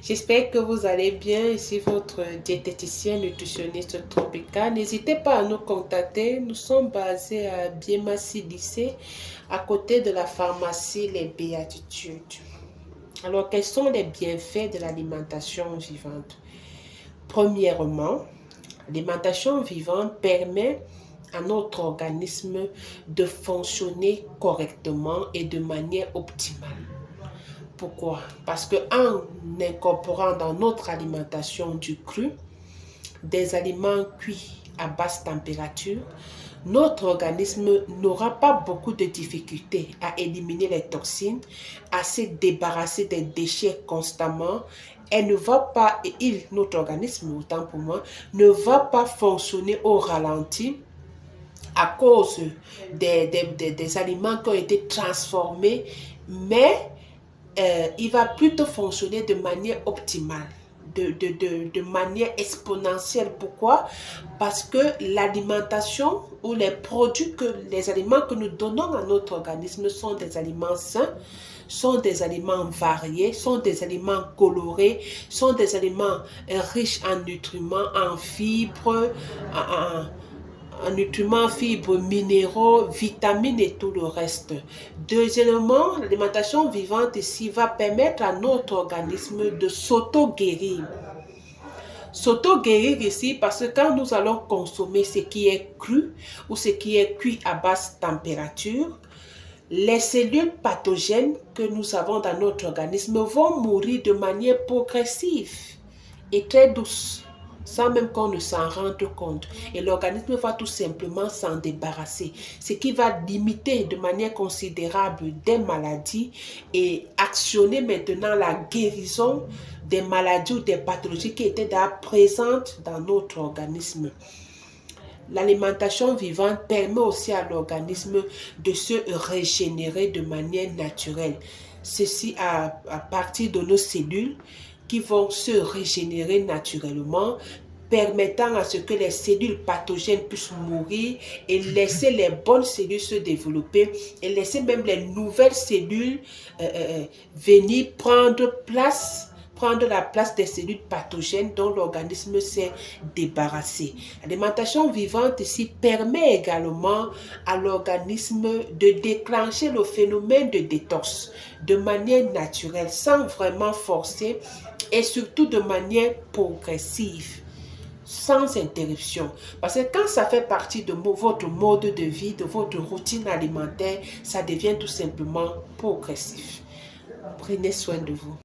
J'espère que vous allez bien. Ici votre diététicien nutritionniste Tropica. N'hésitez pas à nous contacter. Nous sommes basés à Biemassi lycée, à côté de la pharmacie Les Béatitudes. Alors, quels sont les bienfaits de l'alimentation vivante? Premièrement, l'alimentation vivante permet à notre organisme de fonctionner correctement et de manière optimale. Pourquoi? Parce qu'en incorporant dans notre alimentation du cru, des aliments cuits à basse température, notre organisme n'aura pas beaucoup de difficultés à éliminer les toxines, à se débarrasser des déchets constamment. Elle ne va pas, notre organisme, autant pour moi, ne va pas fonctionner au ralenti à cause des aliments qui ont été transformés, mais il va plutôt fonctionner de manière optimale, de manière exponentielle. Pourquoi? Parce que l'alimentation ou les aliments que nous donnons à notre organisme sont des aliments sains, sont des aliments variés, sont des aliments colorés, sont des aliments riches en nutriments, en fibres, en nutriments, fibres, minéraux, vitamines et tout le reste. Deuxièmement, l'alimentation vivante ici va permettre à notre organisme de s'auto-guérir. S'auto-guérir ici parce que quand nous allons consommer ce qui est cru ou ce qui est cuit à basse température, les cellules pathogènes que nous avons dans notre organisme vont mourir de manière progressive et très douce, sans même qu'on ne s'en rende compte. Et l'organisme va tout simplement s'en débarrasser, ce qui va limiter de manière considérable des maladies et actionner maintenant la guérison des maladies ou des pathologies qui étaient déjà présentes dans notre organisme. L'alimentation vivante permet aussi à l'organisme de se régénérer de manière naturelle. Ceci à partir de nos cellules qui vont se régénérer naturellement, permettant à ce que les cellules pathogènes puissent mourir et laisser les bonnes cellules se développer et laisser même les nouvelles cellules venir prendre la place des cellules pathogènes dont l'organisme s'est débarrassé. L'alimentation vivante ici permet également à l'organisme de déclencher le phénomène de détox de manière naturelle, sans vraiment forcer et surtout de manière progressive, sans interruption. Parce que quand ça fait partie de votre mode de vie, de votre routine alimentaire, ça devient tout simplement progressif. Prenez soin de vous.